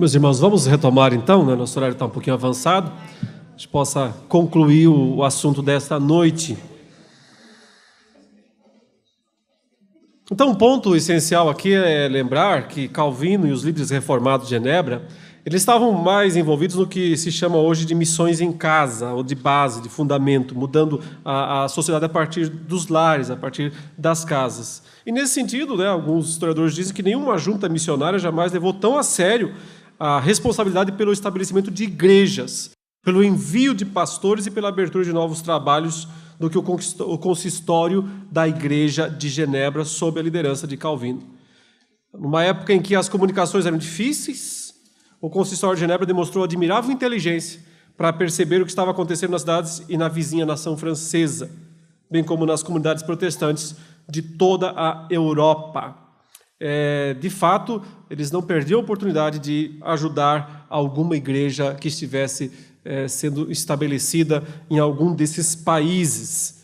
Meus irmãos, vamos retomar então, né? Nosso horário está um pouquinho avançado, a gente possa concluir o assunto desta noite. Então, um ponto essencial aqui é lembrar que Calvino e os líderes reformados de Genebra, eles estavam mais envolvidos no que se chama hoje de missões em casa, ou de base, de fundamento, mudando a sociedade a partir dos lares, a partir das casas. E nesse sentido, né, alguns historiadores dizem que nenhuma junta missionária jamais levou tão a sério a responsabilidade pelo estabelecimento de igrejas, pelo envio de pastores e pela abertura de novos trabalhos do que o consistório da Igreja de Genebra, sob a liderança de Calvino. Numa época em que as comunicações eram difíceis, o consistório de Genebra demonstrou admirável inteligência para perceber o que estava acontecendo nas cidades e na vizinha nação francesa, bem como nas comunidades protestantes de toda a Europa. De fato, eles não perdiam a oportunidade de ajudar alguma igreja que estivesse sendo estabelecida em algum desses países.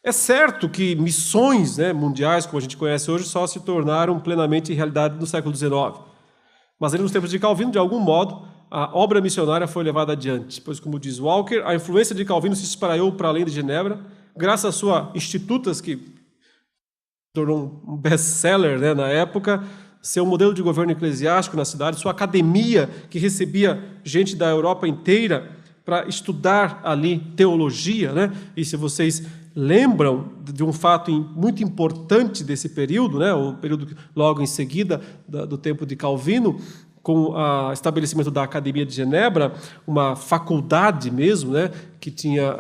É certo que missões, né, mundiais, como a gente conhece hoje, só se tornaram plenamente realidade no século XIX. Mas ali nos tempos de Calvino, de algum modo, a obra missionária foi levada adiante, pois, como diz Walker, a influência de Calvino se espraiou para além de Genebra, graças à sua Institutas, que tornou um best-seller, né, na época, seu modelo de governo eclesiástico na cidade, sua academia, que recebia gente da Europa inteira para estudar ali teologia, né? E se vocês lembram de um fato muito importante desse período, né, o período logo em seguida do tempo de Calvino, com o estabelecimento da Academia de Genebra, uma faculdade mesmo, né, que tinha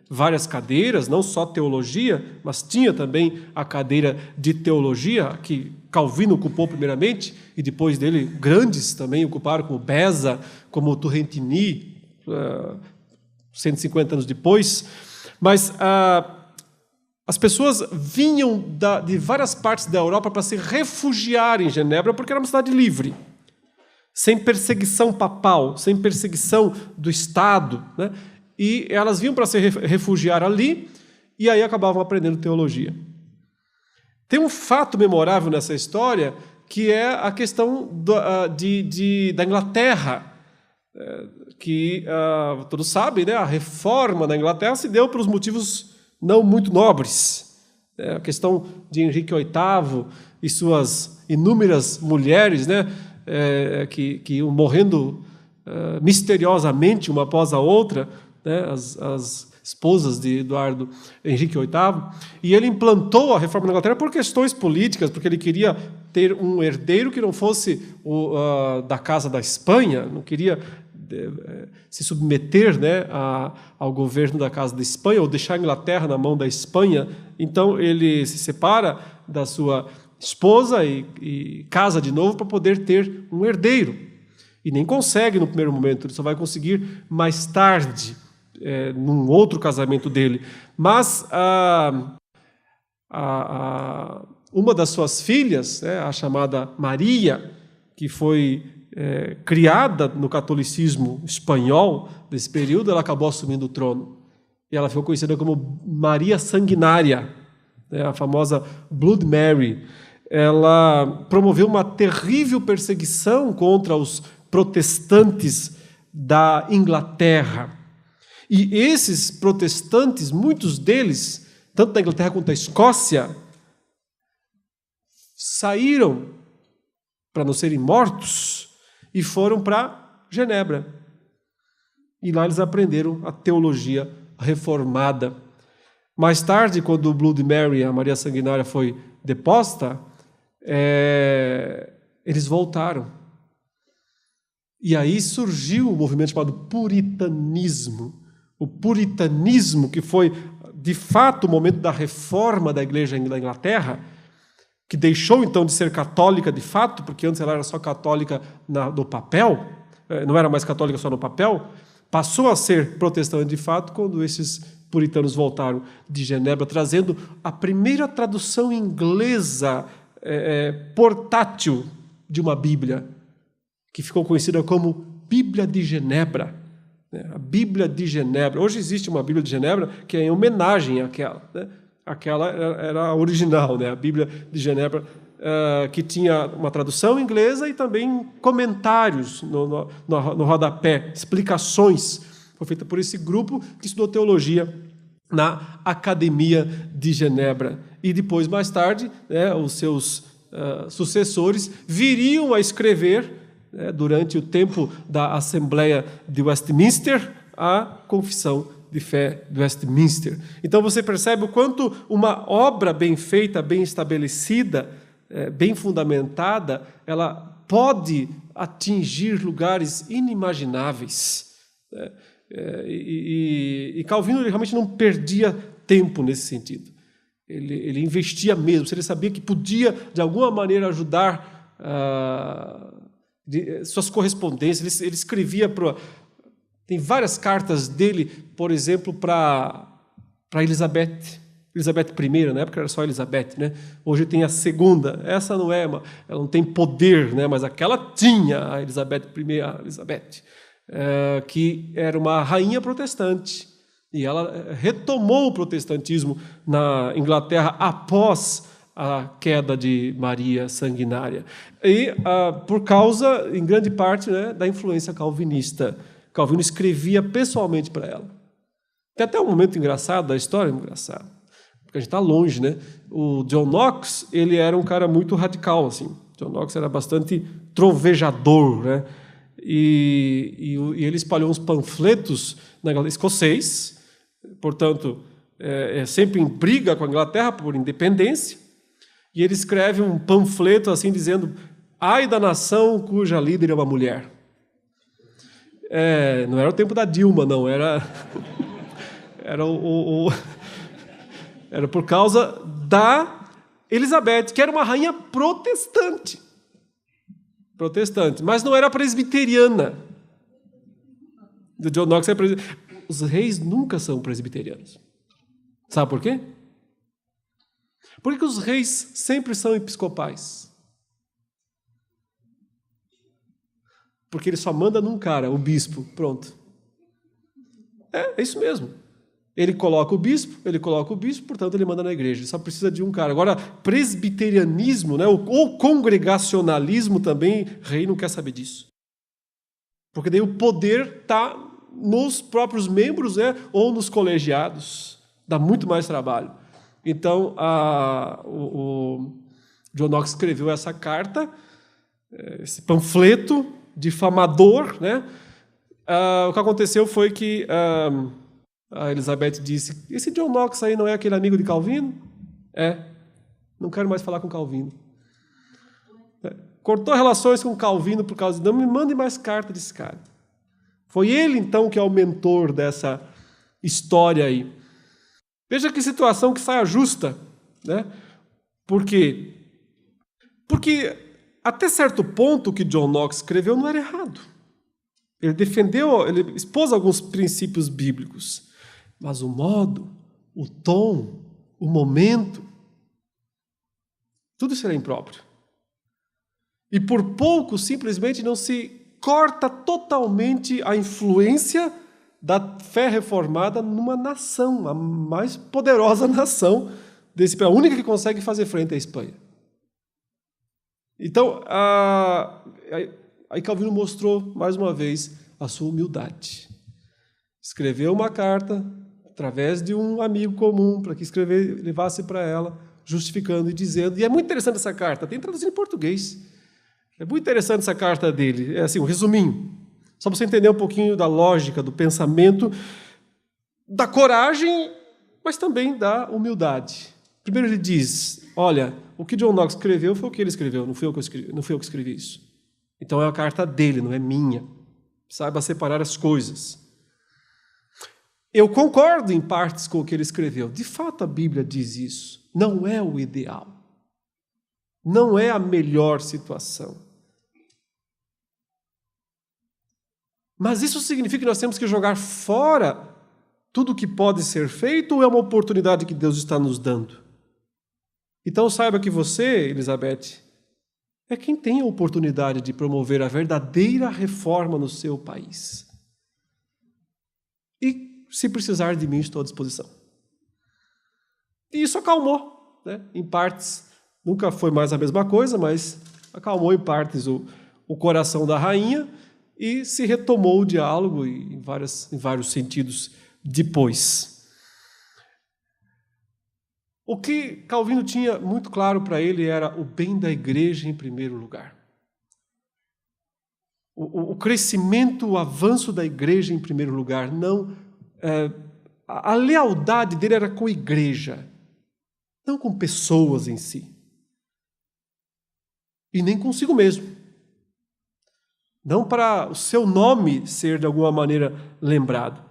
várias cadeiras, não só teologia, mas tinha também a cadeira de teologia, que Calvino ocupou primeiramente, e depois dele grandes também ocuparam, como Beza, como Turrentini, 150 anos depois. Mas as pessoas vinham de várias partes da Europa para se refugiar em Genebra, porque era uma cidade livre, sem perseguição papal, sem perseguição do Estado, né? E elas vinham para se refugiar ali, e aí acabavam aprendendo teologia. Tem um fato memorável nessa história, que é a questão da Inglaterra, que todos sabem, né? A reforma da Inglaterra se deu pelos motivos não muito nobres. A questão de Henrique VIII e suas inúmeras mulheres, né? Que iam morrendo misteriosamente uma após a outra, né? As esposas de Eduardo Henrique VIII, e ele implantou a reforma na Inglaterra por questões políticas, porque ele queria ter um herdeiro que não fosse da Casa da Espanha, não queria se submeter, né, ao governo da Casa da Espanha, ou deixar a Inglaterra na mão da Espanha. Então ele se separa da sua esposa e casa de novo para poder ter um herdeiro. E nem consegue no primeiro momento, ele só vai conseguir mais tarde, num outro casamento dele. Mas uma das suas filhas, né, a chamada Maria, que foi criada no catolicismo espanhol desse período, ela acabou assumindo o trono. E ela ficou conhecida como Maria Sanguinária, né, a famosa Blood Mary. Ela promoveu uma terrível perseguição contra os protestantes da Inglaterra. E esses protestantes, muitos deles, tanto da Inglaterra quanto da Escócia, saíram para não serem mortos e foram para Genebra. E lá eles aprenderam a teologia reformada. Mais tarde, quando o Blood Mary, a Maria Sanguinária, foi deposta, eles voltaram. E aí surgiu o movimento chamado puritanismo. O puritanismo, que foi, de fato, o momento da reforma da Igreja da Inglaterra, que deixou, então, de ser católica de fato, porque antes ela era só católica no papel, não era mais católica só no papel, passou a ser protestante de fato quando esses puritanos voltaram de Genebra, trazendo a primeira tradução inglesa portátil de uma Bíblia, que ficou conhecida como Bíblia de Genebra. A Bíblia de Genebra. Hoje existe uma Bíblia de Genebra que é em homenagem àquela, né? Aquela era a original, né? A Bíblia de Genebra que tinha uma tradução inglesa e também comentários no rodapé, explicações. Foi feita por esse grupo que estudou teologia na Academia de Genebra. E depois, mais tarde, os seus sucessores viriam a escrever, durante o tempo da Assembleia de Westminster, a Confissão de Fé de Westminster. Então você percebe o quanto uma obra bem feita, bem estabelecida, bem fundamentada, ela pode atingir lugares inimagináveis. E Calvino realmente não perdia tempo nesse sentido. Ele investia mesmo. Se ele sabia que podia, de alguma maneira, ajudar suas correspondências, ele escrevia tem várias cartas dele, por exemplo, para Elizabeth I, na época era só Elizabeth, né? Hoje tem a segunda, essa não ela não tem poder, né? Mas aquela tinha, a Elizabeth I, que era uma rainha protestante, e ela retomou o protestantismo na Inglaterra após a queda de Maria Sanguinária, e por causa, em grande parte, da influência calvinista. Calvino escrevia pessoalmente para ela. Tem até um momento engraçado da história, engraçado, porque a gente está longe, né? O John Knox, ele era um cara muito radical, assim. John Knox era bastante trovejador, né? E ele espalhou uns panfletos na Inglaterra, escocês, portanto, sempre em briga com a Inglaterra por independência, e ele escreve um panfleto assim dizendo: ai da nação cuja líder é uma mulher. Não era o tempo da Dilma, não, era era por causa da Elizabeth, que era uma rainha protestante, mas não era presbiteriana. O John Knox Os reis nunca são presbiterianos. Sabe por quê? Porque os reis sempre são episcopais. Porque ele só manda num cara, o bispo, pronto. É isso mesmo. Ele coloca o bispo, portanto ele manda na igreja. Ele só precisa de um cara. Agora, presbiterianismo, ou congregacionalismo também, rei não quer saber disso. Porque daí o poder está nos próprios membros, ou nos colegiados. Dá muito mais trabalho. Então, o John Knox escreveu essa carta, esse panfleto difamador, o que aconteceu foi que a Elizabeth disse: esse John Knox aí não é aquele amigo de Calvino? Não quero mais falar com Calvino. Cortou relações com Calvino por causa de: não me mande mais carta desse cara. Foi ele, então, que é o mentor dessa história aí. Veja que situação que saia justa, Por quê? Porque até certo ponto o que John Knox escreveu não era errado. Ele ele expôs alguns princípios bíblicos, mas o modo, o tom, o momento, tudo isso era impróprio. E por pouco, simplesmente, não se corta totalmente a influência da fé reformada numa nação, a mais poderosa nação desse país, a única que consegue fazer frente à Espanha. Então, aí Calvino mostrou, mais uma vez, a sua humildade. Escreveu uma carta, através de um amigo comum, para que levasse para ela, justificando e dizendo. E é muito interessante essa carta, tem traduzido em português. É muito interessante essa carta dele. É assim, um resuminho. Só para você entender um pouquinho da lógica, do pensamento, da coragem, mas também da humildade. Primeiro ele diz: olha, o que John Knox escreveu foi o que ele escreveu, não fui eu que escrevi isso. Então é a carta dele, não é minha. Saiba separar as coisas. Eu concordo em partes com o que ele escreveu. De fato, a Bíblia diz isso. Não é o ideal. Não é a melhor situação. Mas isso significa que nós temos que jogar fora tudo o que pode ser feito, ou é uma oportunidade que Deus está nos dando? Então saiba que você, Elizabeth, é quem tem a oportunidade de promover a verdadeira reforma no seu país. E se precisar de mim, estou à disposição. E isso acalmou, em partes, Nunca foi mais a mesma coisa, mas acalmou em partes o coração da rainha e se retomou o diálogo em vários sentidos depois. O que Calvino tinha muito claro para ele era o bem da igreja em primeiro lugar. O crescimento, o avanço da igreja em primeiro lugar. Não, a lealdade dele era com a igreja, não com pessoas em si. E nem consigo mesmo. Não para o seu nome ser de alguma maneira lembrado.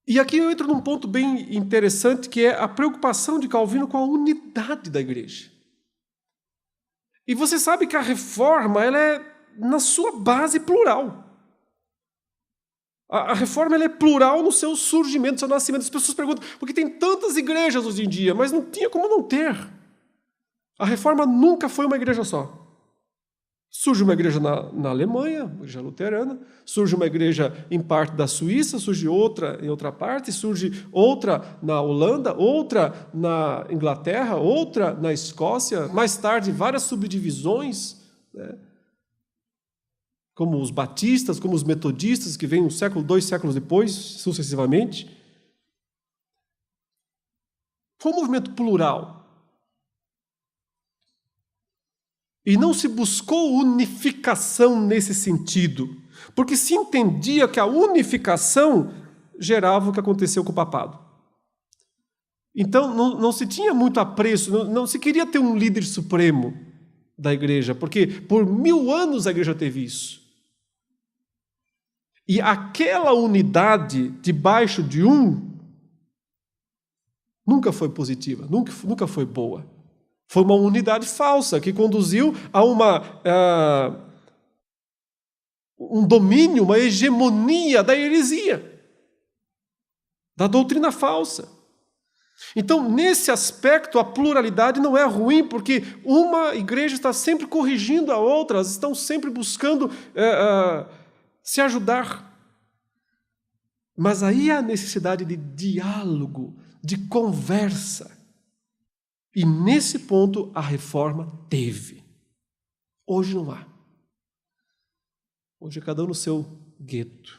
E aqui eu entro num ponto bem interessante, que é a preocupação de Calvino com a unidade da igreja. E você sabe que a reforma, ela é, na sua base, plural. A reforma, ela é plural no seu surgimento, no seu nascimento. As pessoas perguntam, porque tem tantas igrejas hoje em dia, mas não tinha como não ter. A reforma nunca foi uma igreja só. Surge uma igreja na Alemanha, uma igreja luterana, surge uma igreja em parte da Suíça, surge outra em outra parte, surge outra na Holanda, outra na Inglaterra, outra na Escócia, mais tarde várias subdivisões, né? Como os batistas, como os metodistas, que vêm um século, 2 séculos depois, sucessivamente. Foi um movimento plural. E não se buscou unificação nesse sentido, porque se entendia que a unificação gerava o que aconteceu com o papado. Então, não se tinha muito apreço, não se queria ter um líder supremo da igreja, porque por 1000 anos a igreja teve isso. E aquela unidade debaixo de um nunca foi positiva, nunca foi boa. Foi uma unidade falsa que conduziu a um domínio, uma hegemonia da heresia, da doutrina falsa. Então, nesse aspecto, a pluralidade não é ruim, porque uma igreja está sempre corrigindo a outra, elas estão sempre buscando se ajudar. Mas aí há a necessidade de diálogo, de conversa. E nesse ponto a reforma teve. Hoje não há. Hoje é cada um no seu gueto.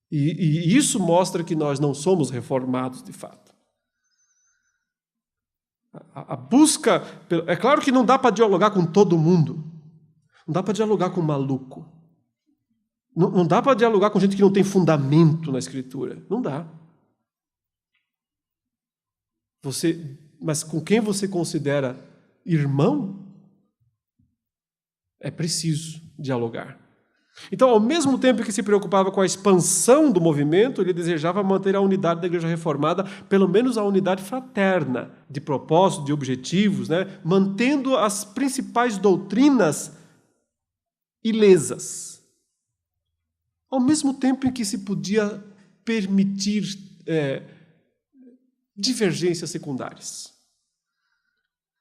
E isso mostra que nós não somos reformados de fato. A busca... É claro que não dá para dialogar com todo mundo. Não dá para dialogar com maluco. Não dá para dialogar com gente que não tem fundamento na Escritura. Não dá. Mas com quem você considera irmão, é preciso dialogar. Então, ao mesmo tempo que se preocupava com a expansão do movimento, ele desejava manter a unidade da Igreja Reformada, pelo menos a unidade fraterna, de propósito, de objetivos, né? Mantendo as principais doutrinas ilesas. Ao mesmo tempo em que se podia permitir divergências secundárias.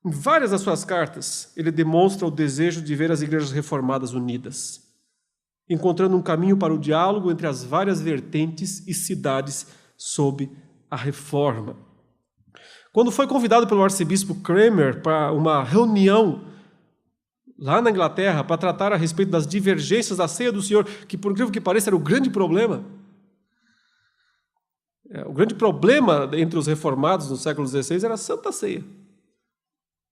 Em várias das suas cartas, ele demonstra o desejo de ver as igrejas reformadas unidas, encontrando um caminho para o diálogo entre as várias vertentes e cidades sob a reforma. Quando foi convidado pelo arcebispo Kramer para uma reunião lá na Inglaterra para tratar a respeito das divergências da ceia do Senhor, que por incrível que pareça era o grande problema, o grande problema entre os reformados no século XVI era a Santa Ceia.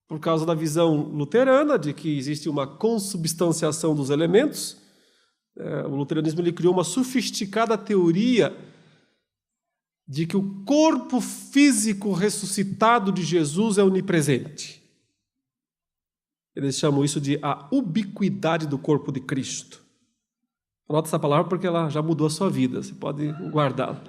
Por causa da visão luterana de que existe uma consubstanciação dos elementos, o luteranismo ele criou uma sofisticada teoria de que o corpo físico ressuscitado de Jesus é onipresente. Eles chamam isso de a ubiquidade do corpo de Cristo. Anota essa palavra porque ela já mudou a sua vida, você pode guardá-la.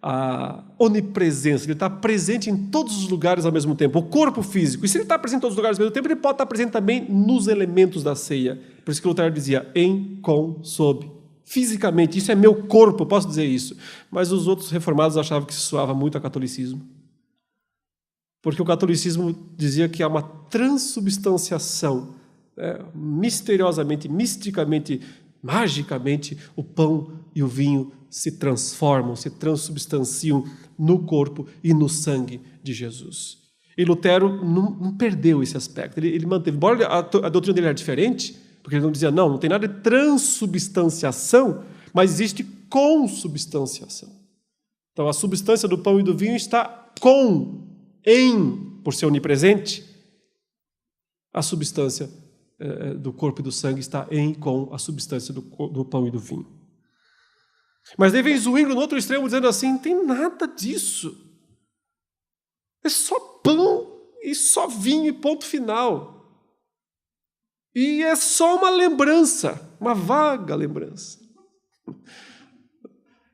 A onipresença, ele está presente em todos os lugares ao mesmo tempo, o corpo físico. E se ele está presente em todos os lugares ao mesmo tempo, ele pode estar presente também nos elementos da ceia. Por isso que Lutero dizia, em, com, sob. Fisicamente, isso é meu corpo, eu posso dizer isso. Mas os outros reformados achavam que isso soava muito a catolicismo. Porque o catolicismo dizia que há uma transubstanciação, misteriosamente, misticamente magicamente o pão e o vinho se transformam, se transubstanciam no corpo e no sangue de Jesus. E Lutero não perdeu esse aspecto, ele manteve. Embora a doutrina dele era diferente, porque ele não dizia, não tem nada de transubstanciação, mas existe consubstanciação. Então a substância do pão e do vinho está por ser onipresente, a substância do corpo e do sangue está com a substância do pão e do vinho. Mas daí vem Zwingli no outro extremo dizendo assim, não tem nada disso. É só pão e só vinho e ponto final. E é só uma lembrança, uma vaga lembrança.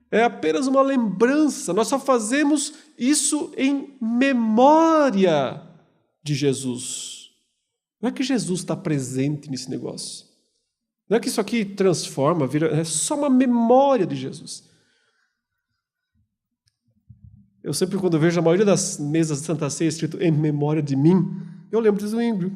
É apenas uma lembrança. Nós só fazemos isso em memória de Jesus. Não é que Jesus está presente nesse negócio. Não é que isso aqui transforma, é só uma memória de Jesus. Eu sempre, quando eu vejo a maioria das mesas de Santa Ceia escrito em memória de mim, eu lembro de Zwingli.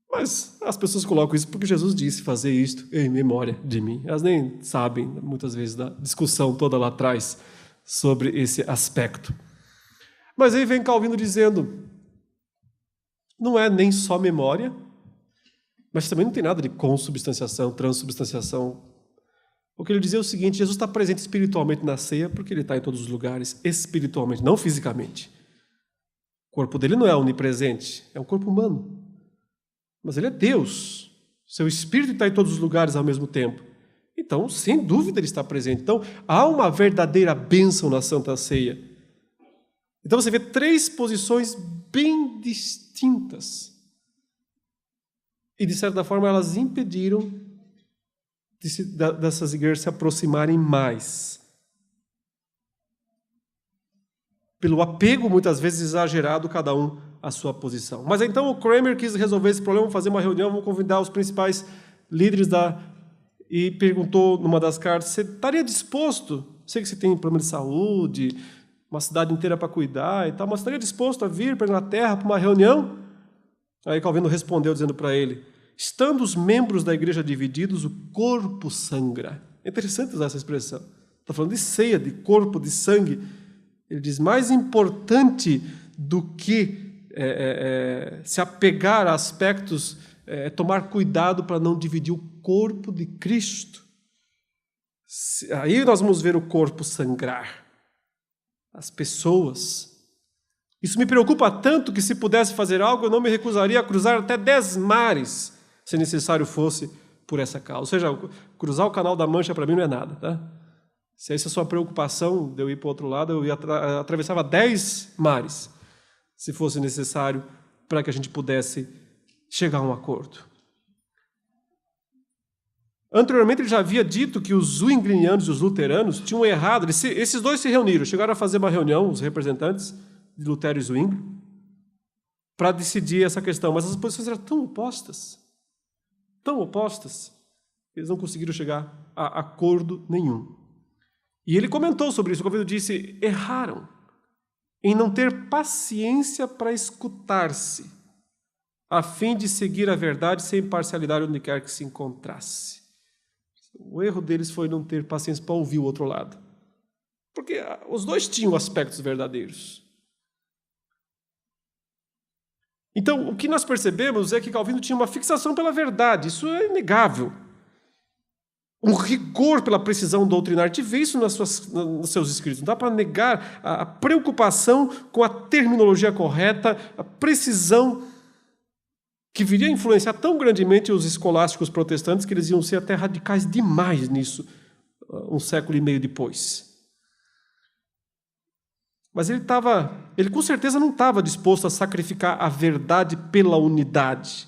Mas as pessoas colocam isso porque Jesus disse fazer isto em memória de mim. Elas nem sabem, muitas vezes, da discussão toda lá atrás sobre esse aspecto. Mas aí vem Calvino dizendo, não é nem só memória, mas também não tem nada de consubstanciação, transubstanciação. O que ele dizia é o seguinte, Jesus está presente espiritualmente na ceia porque ele está em todos os lugares, espiritualmente, não fisicamente. O corpo dele não é onipresente, é um corpo humano. Mas ele é Deus. Seu Espírito está em todos os lugares ao mesmo tempo. Então, sem dúvida, ele está presente. Então, há uma verdadeira bênção na Santa Ceia. Então, você vê 3 posições bem distintas. E, de certa forma, elas impediram dessas igrejas se aproximarem mais. Pelo apego, muitas vezes, exagerado, cada um à sua posição. Mas então o Kramer quis resolver esse problema, fazer uma reunião, vamos convidar os principais líderes e perguntou numa das cartas, você estaria disposto, sei que você tem problema de saúde, uma cidade inteira para cuidar e tal, mas estaria disposto a vir para a Inglaterra para uma reunião? Aí Calvino respondeu dizendo para ele, estando os membros da igreja divididos, o corpo sangra. É interessante usar essa expressão. Está falando de ceia, de corpo, de sangue. Ele diz, mais importante do que se apegar a aspectos, tomar cuidado para não dividir o corpo de Cristo. Aí nós vamos ver o corpo sangrar. As pessoas. Isso me preocupa tanto que se pudesse fazer algo, eu não me recusaria a cruzar até 10 mares, se necessário fosse por essa causa. Ou seja, cruzar o Canal da Mancha para mim não é nada, tá? Se essa é a sua preocupação de eu ir para o outro lado, eu atravessava 10 mares, se fosse necessário, para que a gente pudesse chegar a um acordo. Anteriormente, ele já havia dito que os zwinglinianos e os luteranos tinham errado. Esses dois se reuniram, chegaram a fazer uma reunião, os representantes de Lutero e Zwingli, para decidir essa questão. Mas as posições eram tão opostas, eles não conseguiram chegar a acordo nenhum. E ele comentou sobre isso, o Calvino disse, erraram em não ter paciência para escutar-se, a fim de seguir a verdade sem parcialidade onde quer que se encontrasse. O erro deles foi não ter paciência para ouvir o outro lado. Porque os dois tinham aspectos verdadeiros. Então, o que nós percebemos é que Calvino tinha uma fixação pela verdade, isso é inegável. Um rigor pela precisão doutrinária. A gente vê isso nos seus escritos. Não dá para negar a preocupação com a terminologia correta, a precisão que viria a influenciar tão grandemente os escolásticos protestantes que eles iam ser até radicais demais nisso, um século e meio depois. Mas ele com certeza não estava disposto a sacrificar a verdade pela unidade.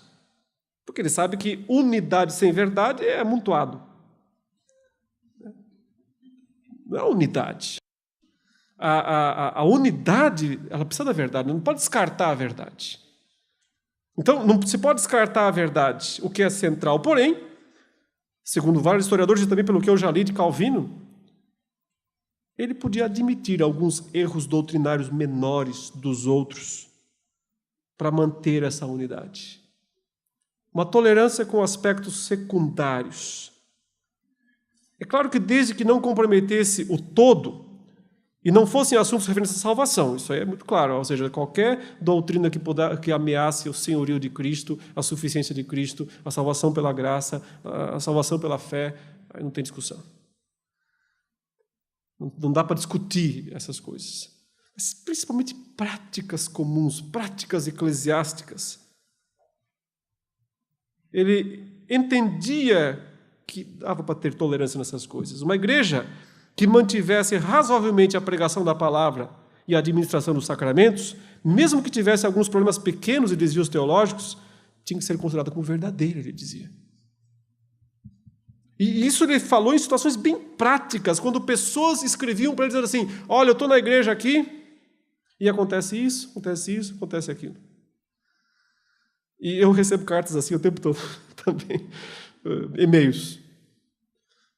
Porque ele sabe que unidade sem verdade é amontoado. Não é unidade. A unidade, ela precisa da verdade, não pode descartar a verdade. Então, não se pode descartar a verdade, o que é central. Porém, segundo vários historiadores, e também pelo que eu já li de Calvino, ele podia admitir alguns erros doutrinários menores dos outros para manter essa unidade. uma tolerância com aspectos secundários. É claro que desde que não comprometesse o todo e não fossem assuntos referentes à salvação, isso aí é muito claro, ou seja, qualquer doutrina que ameace o senhorio de Cristo, a suficiência de Cristo, a salvação pela graça, a salvação pela fé, aí não tem discussão. Não dá para discutir essas coisas. Mas principalmente práticas comuns, práticas eclesiásticas. Ele entendia que dava para ter tolerância nessas coisas. Uma igreja que mantivesse razoavelmente a pregação da palavra e a administração dos sacramentos, mesmo que tivesse alguns problemas pequenos e desvios teológicos, tinha que ser considerada como verdadeira, ele dizia. E isso ele falou em situações bem práticas, quando pessoas escreviam para ele dizendo assim, olha, eu estou na igreja aqui, e acontece isso, acontece aquilo. E eu recebo cartas assim o tempo todo, também, e-mails.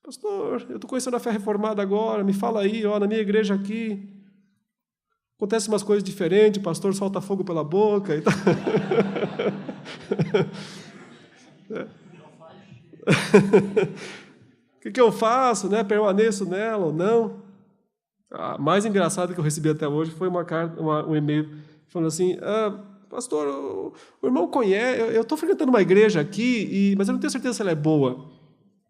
Pastor, eu estou conhecendo a fé reformada agora, me fala aí, ó, na minha igreja aqui, acontecem umas coisas diferentes, o pastor solta fogo pela boca e tal. O que eu faço, né? Permaneço nela ou não? A mais engraçada que eu recebi até hoje foi um e-mail falando assim, pastor, o irmão conhece, eu estou frequentando uma igreja aqui, mas eu não tenho certeza se ela é boa.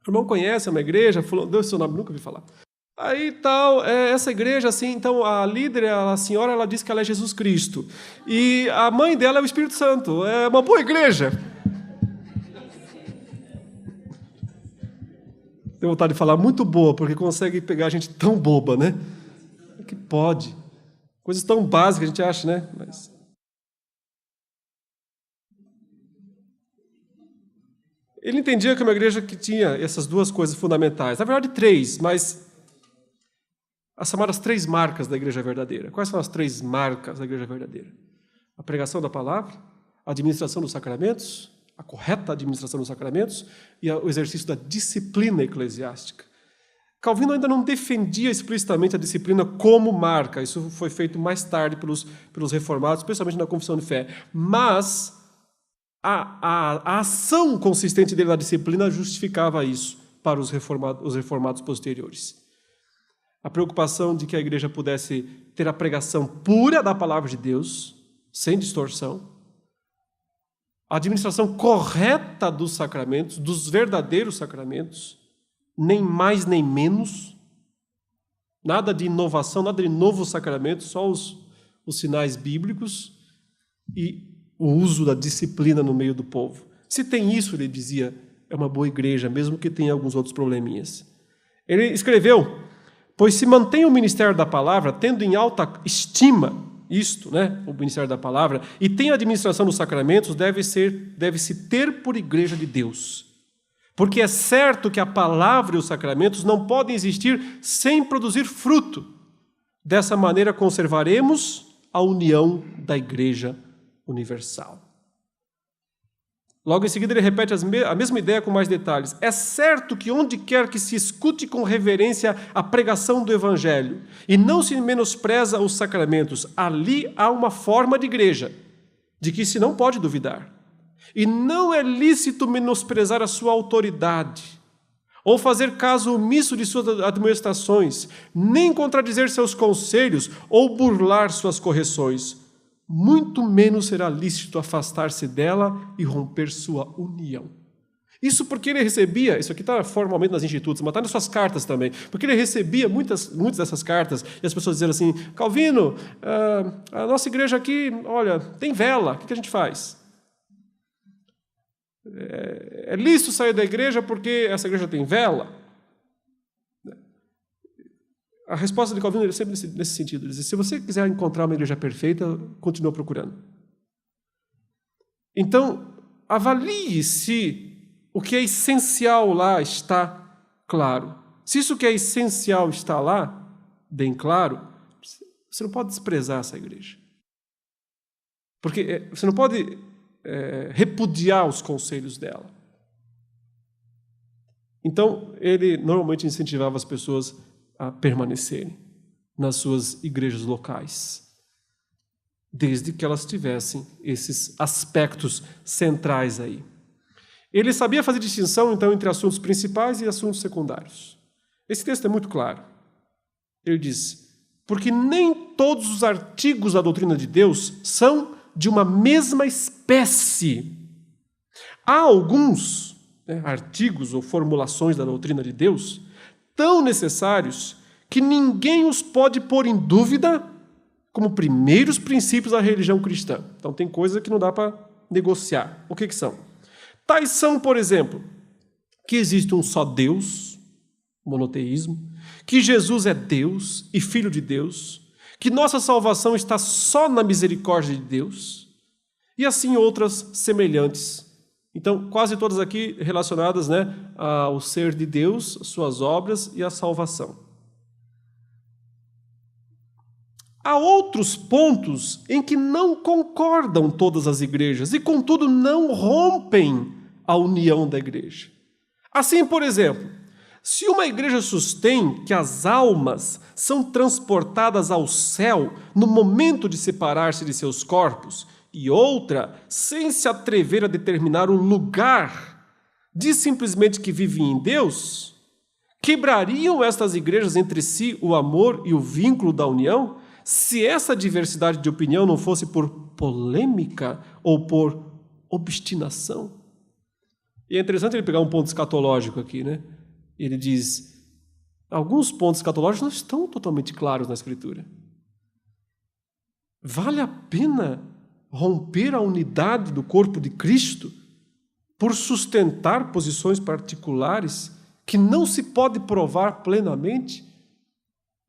O irmão conhece uma igreja, deu esse seu nome, nunca ouvi falar. Aí tal, essa igreja, assim, então a líder, a senhora, ela diz que ela é Jesus Cristo. E a mãe dela é o Espírito Santo. É uma boa igreja. Tenho vontade de falar muito boa, porque consegue pegar a gente tão boba, né? Que pode. Coisas tão básicas a gente acha, né? Mas... Ele entendia que uma igreja que tinha essas duas coisas fundamentais, na verdade 3, mas as chamadas 3 marcas da igreja verdadeira. Quais são as 3 marcas da igreja verdadeira? A pregação da palavra, a administração dos sacramentos, a correta administração dos sacramentos e o exercício da disciplina eclesiástica. Calvino ainda não defendia explicitamente a disciplina como marca, isso foi feito mais tarde pelos reformados, especialmente na Confissão de Fé, mas a ação consistente dele na disciplina justificava isso para os reformados posteriores. A preocupação de que a igreja pudesse ter a pregação pura da palavra de Deus, sem distorção, a administração correta dos sacramentos, dos verdadeiros sacramentos, nem mais nem menos, nada de inovação, nada de novo sacramento, só os sinais bíblicos e o uso da disciplina no meio do povo. Se tem isso, ele dizia, é uma boa igreja, mesmo que tenha alguns outros probleminhas. Ele escreveu, pois se mantém o ministério da palavra, tendo em alta estima isto, né, o ministério da palavra, e tem a administração dos sacramentos, deve-se ter por igreja de Deus. Porque é certo que a palavra e os sacramentos não podem existir sem produzir fruto. Dessa maneira conservaremos a união da igreja universal. Logo em seguida ele repete a mesma ideia com mais detalhes. É certo que onde quer que se escute com reverência a pregação do Evangelho e não se menospreza os sacramentos, ali há uma forma de igreja, de que se não pode duvidar. E não é lícito menosprezar a sua autoridade, ou fazer caso omisso de suas admoestações, nem contradizer seus conselhos, ou burlar suas correções. Muito menos será lícito afastar-se dela e romper sua união. Isso porque ele recebia, isso aqui está formalmente nas institutos, mas está nas suas cartas também, porque ele recebia muitas dessas cartas, e as pessoas diziam assim, Calvino, a nossa igreja aqui, olha, tem vela, o que a gente faz? É lícito sair da igreja porque essa igreja tem vela? A resposta de Calvino era sempre nesse sentido. Ele dizia, se você quiser encontrar uma igreja perfeita, continua procurando. Então, avalie se o que é essencial lá está claro. Se isso que é essencial está lá, bem claro, você não pode desprezar essa igreja. Porque você não pode repudiar os conselhos dela. Então, ele normalmente incentivava as pessoas a permanecerem nas suas igrejas locais, desde que elas tivessem esses aspectos centrais aí. Ele sabia fazer distinção, então, entre assuntos principais e assuntos secundários. Esse texto é muito claro. Ele diz: porque nem todos os artigos da doutrina de Deus são de uma mesma espécie. Há alguns artigos ou formulações da doutrina de Deus tão necessários que ninguém os pode pôr em dúvida como primeiros princípios da religião cristã. Então, tem coisa que não dá para negociar. O que são? Tais são, por exemplo, que existe um só Deus, monoteísmo, que Jesus é Deus e Filho de Deus, que nossa salvação está só na misericórdia de Deus, e assim outras semelhantes. Então, quase todas aqui relacionadas ao ser de Deus, suas obras e a salvação. Há outros pontos em que não concordam todas as igrejas e, contudo, não rompem a união da igreja. Assim, por exemplo, se uma igreja sustém que as almas são transportadas ao céu no momento de separar-se de seus corpos, e outra, sem se atrever a determinar o lugar, diz simplesmente que vivem em Deus, quebrariam estas igrejas entre si o amor e o vínculo da união, se essa diversidade de opinião não fosse por polêmica ou por obstinação? E é interessante ele pegar um ponto escatológico aqui, Ele diz: alguns pontos escatológicos não estão totalmente claros na Escritura. Vale a pena romper a unidade do corpo de Cristo por sustentar posições particulares que não se pode provar plenamente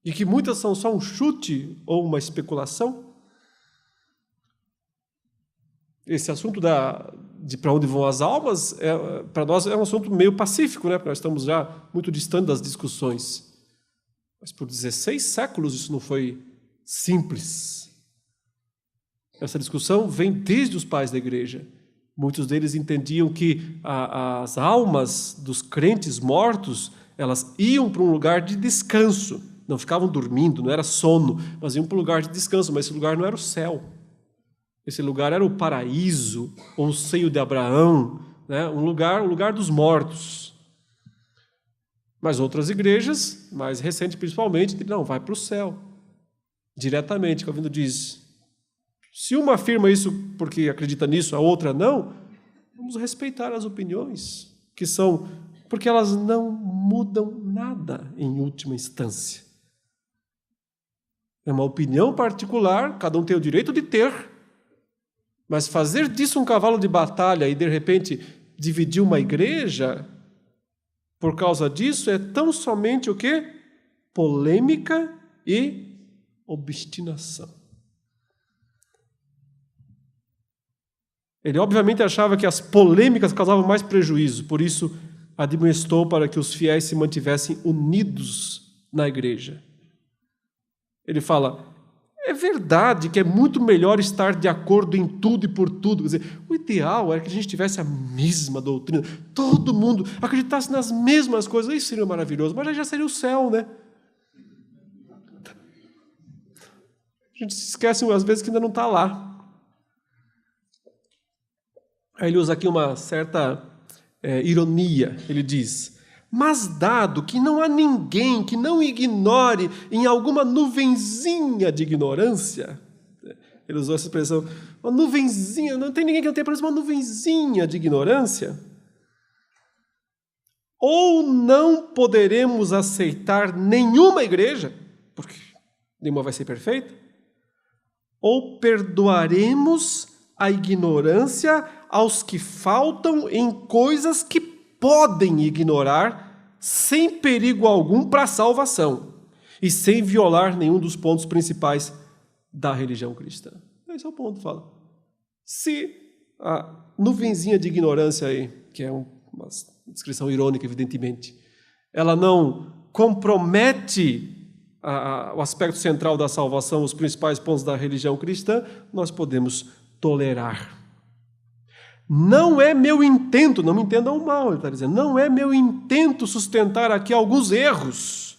e que muitas são só um chute ou uma especulação? Esse assunto de para onde vão as almas, para nós é um assunto meio pacífico, porque nós estamos já muito distante das discussões. Mas por 16 séculos isso não foi simples. Essa discussão vem desde os pais da igreja. Muitos deles entendiam que as almas dos crentes mortos, elas iam para um lugar de descanso. Não ficavam dormindo, não era sono, mas iam para um lugar de descanso, mas esse lugar não era o céu. Esse lugar era o paraíso, ou o seio de Abraão, um lugar dos mortos. Mas outras igrejas, mais recentes principalmente, não, vai para o céu, diretamente. Calvino diz: se uma afirma isso porque acredita nisso, a outra não, vamos respeitar as opiniões, que são, porque elas não mudam nada em última instância. É uma opinião particular, cada um tem o direito de ter, mas fazer disso um cavalo de batalha e, de repente, dividir uma igreja por causa disso é tão somente o quê? Polêmica e obstinação. Ele, obviamente, achava que as polêmicas causavam mais prejuízo, por isso admoestou para que os fiéis se mantivessem unidos na igreja. Ele fala: é verdade que é muito melhor estar de acordo em tudo e por tudo. Quer dizer, o ideal era que a gente tivesse a mesma doutrina, todo mundo acreditasse nas mesmas coisas, isso seria maravilhoso, mas aí já seria o céu, A gente se esquece às vezes que ainda não está lá. Aí ele usa aqui uma certa ironia, ele diz: mas dado que não há ninguém que não ignore em alguma nuvenzinha de ignorância, ele usou essa expressão, uma nuvenzinha, não tem ninguém que não tenha pelo menos uma nuvenzinha de ignorância, ou não poderemos aceitar nenhuma igreja, porque nenhuma vai ser perfeita, ou perdoaremos a ignorância aos que faltam em coisas que podem ignorar sem perigo algum para a salvação e sem violar nenhum dos pontos principais da religião cristã. Esse é o ponto, fala. Se a nuvenzinha de ignorância aí, que é uma descrição irônica, evidentemente, ela não compromete o aspecto central da salvação, os principais pontos da religião cristã, nós podemos tolerar. Não é meu intento, não me entendam mal, ele está dizendo, não é meu intento sustentar aqui alguns erros,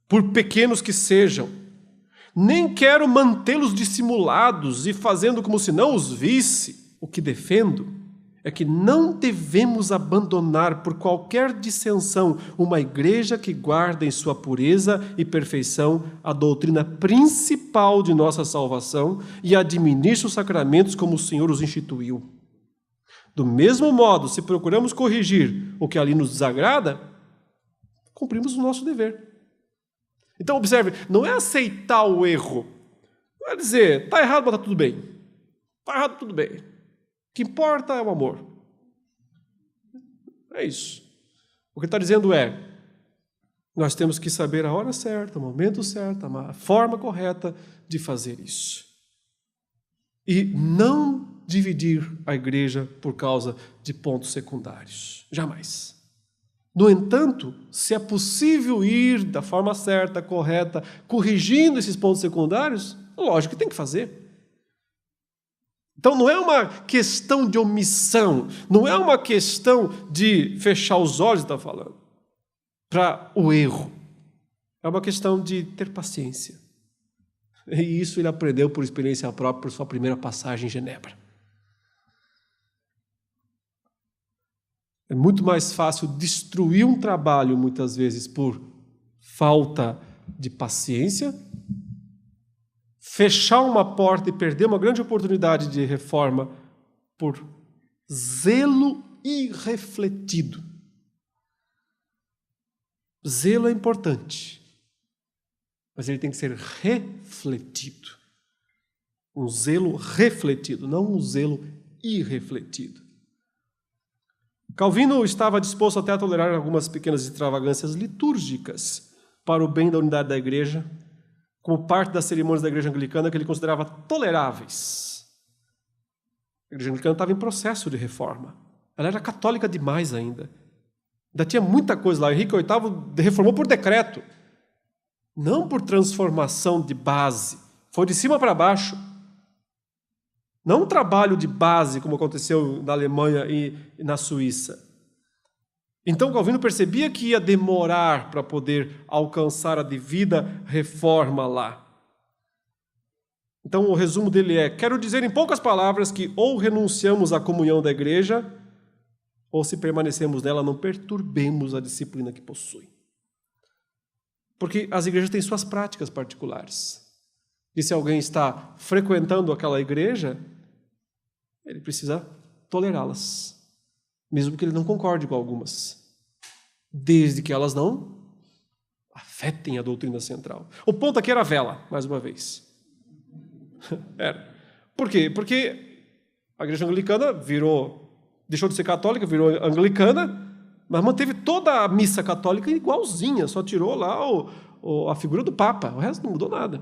por pequenos que sejam. Nem quero mantê-los dissimulados e fazendo como se não os visse. O que defendo é que não devemos abandonar por qualquer dissensão uma igreja que guarda em sua pureza e perfeição a doutrina principal de nossa salvação e administra os sacramentos como o Senhor os instituiu. Do mesmo modo, se procuramos corrigir o que ali nos desagrada, cumprimos o nosso dever. Então, observe, não é aceitar o erro. Não é dizer, está errado, mas está tudo bem. Está errado, tudo bem. O que importa é o amor. É isso. O que ele está dizendo é, nós temos que saber a hora certa, o momento certo, a forma correta de fazer isso. E não dividir a igreja por causa de pontos secundários. Jamais. No entanto, se é possível ir da forma certa, correta, corrigindo esses pontos secundários, lógico que tem que fazer. Então não é uma questão de omissão, não é uma questão de fechar os olhos, está falando, para o erro. É uma questão de ter paciência. E isso ele aprendeu por experiência própria, por sua primeira passagem em Genebra. É muito mais fácil destruir um trabalho, muitas vezes, por falta de paciência, fechar uma porta e perder uma grande oportunidade de reforma por zelo irrefletido. Zelo é importante, mas ele tem que ser refletido. Um zelo refletido, não um zelo irrefletido. Calvino estava disposto até a tolerar algumas pequenas extravagâncias litúrgicas para o bem da unidade da igreja, como parte das cerimônias da igreja anglicana que ele considerava toleráveis. A igreja anglicana estava em processo de reforma. Ela era católica demais ainda. Ainda tinha muita coisa lá. Henrique VIII reformou por decreto, não por transformação de base. Foi de cima para baixo. Não um trabalho de base, como aconteceu na Alemanha e na Suíça. Então, Calvino percebia que ia demorar para poder alcançar a devida reforma lá. Então, o resumo dele é, quero dizer em poucas palavras que ou renunciamos à comunhão da igreja, ou se permanecemos nela, não perturbemos a disciplina que possui. Porque as igrejas têm suas práticas particulares. E se alguém está frequentando aquela igreja, ele precisa tolerá-las, mesmo que ele não concorde com algumas, desde que elas não afetem a doutrina central. O ponto aqui era a vela, mais uma vez. Era. Por quê? Porque a igreja anglicana deixou de ser católica, virou anglicana, mas manteve toda a missa católica igualzinha, só tirou lá a figura do Papa, o resto não mudou nada.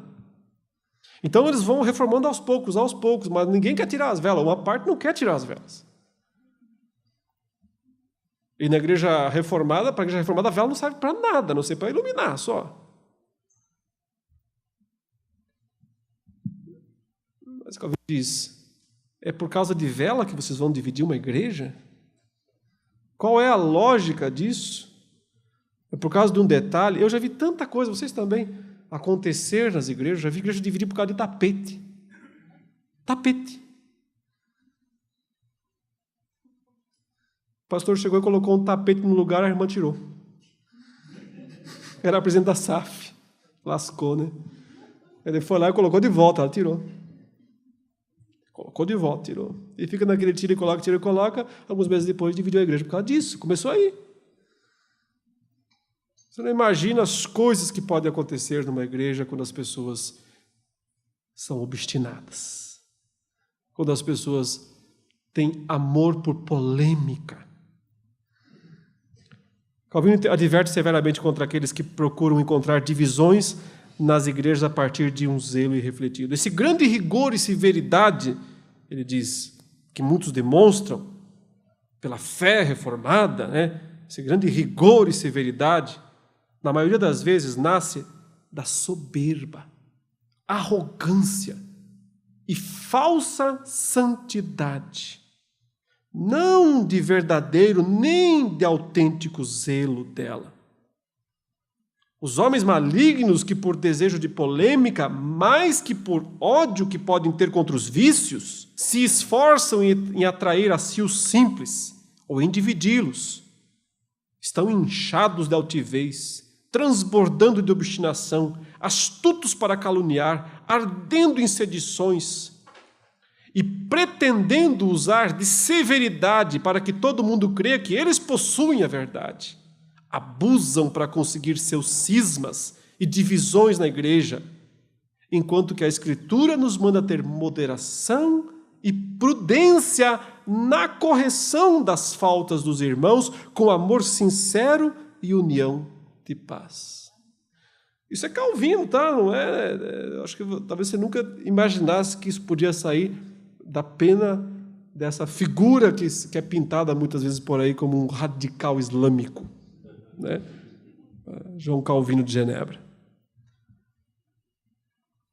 Então eles vão reformando aos poucos, mas ninguém quer tirar as velas, uma parte não quer tirar as velas. E na igreja reformada, para a igreja reformada, a vela não serve para nada, a não ser para iluminar só. Mas Calvino diz, é por causa de vela que vocês vão dividir uma igreja? Qual é a lógica disso? É por causa de um detalhe. Eu já vi tanta coisa, vocês também, acontecer nas igrejas. Já vi igreja dividir por causa de tapete. Tapete. O pastor chegou e colocou um tapete no lugar, a irmã tirou. Era a presidente da SAF. Lascou, né? Ele foi lá e colocou de volta, ela tirou. Colocou de volta, tirou. E fica naquele tira e coloca. Alguns meses depois dividiu a igreja por causa disso. Começou aí. Você não imagina as coisas que podem acontecer numa igreja quando as pessoas são obstinadas. Quando as pessoas têm amor por polêmica. Calvino adverte severamente contra aqueles que procuram encontrar divisões nas igrejas a partir de um zelo irrefletido. Esse grande rigor e severidade, ele diz, que muitos demonstram pela fé reformada, né? Esse grande rigor e severidade, na maioria das vezes, nasce da soberba, arrogância e falsa santidade. Não de verdadeiro nem de autêntico zelo dela. Os homens malignos que por desejo de polêmica, mais que por ódio que podem ter contra os vícios, se esforçam em atrair a si os simples ou em dividi-los. Estão inchados de altivez, transbordando de obstinação, astutos para caluniar, ardendo em sedições e pretendendo usar de severidade para que todo mundo creia que eles possuem a verdade. Abusam para conseguir seus cismas e divisões na igreja, enquanto que a Escritura nos manda ter moderação e prudência na correção das faltas dos irmãos, com amor sincero e união de paz. Isso é Calvino, tá? Não é? Acho que talvez você nunca imaginasse que isso podia sair da pena dessa figura que é pintada muitas vezes por aí como um radical islâmico, né? João Calvino de Genebra.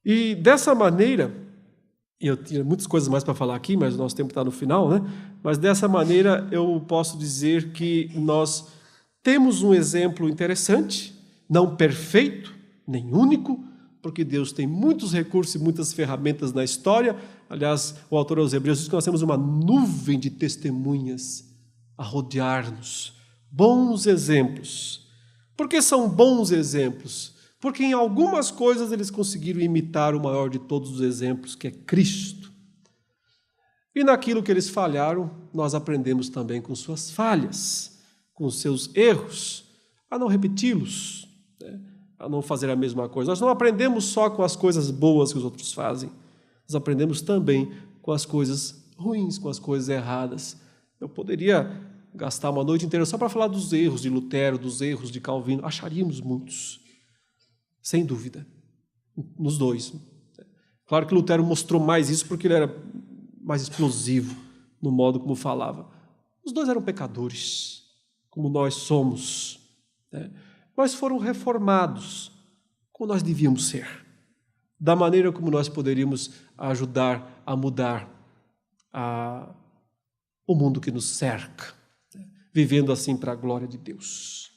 E dessa maneira, e eu tinha muitas coisas mais para falar aqui, mas o nosso tempo está no final, né? Mas dessa maneira eu posso dizer que nós temos um exemplo interessante, não perfeito, nem único, porque Deus tem muitos recursos e muitas ferramentas na história. Aliás, o autor aos Hebreus diz que nós temos uma nuvem de testemunhas a rodear-nos. Bons exemplos. Por que são bons exemplos? Porque em algumas coisas eles conseguiram imitar o maior de todos os exemplos, que é Cristo. E naquilo que eles falharam, nós aprendemos também com suas falhas, com seus erros, a não repeti-los, né? A não fazer a mesma coisa. Nós não aprendemos só com as coisas boas que os outros fazem, nós aprendemos também com as coisas ruins, com as coisas erradas. Eu poderia gastar uma noite inteira só para falar dos erros de Lutero, dos erros de Calvino, acharíamos muitos, sem dúvida, nos dois. Claro que Lutero mostrou mais isso porque ele era mais explosivo no modo como falava. Os dois eram pecadores, como nós somos, né? Mas foram reformados, como nós devíamos ser, da maneira como nós poderíamos ajudar a mudar o mundo que nos cerca, vivendo assim para a glória de Deus.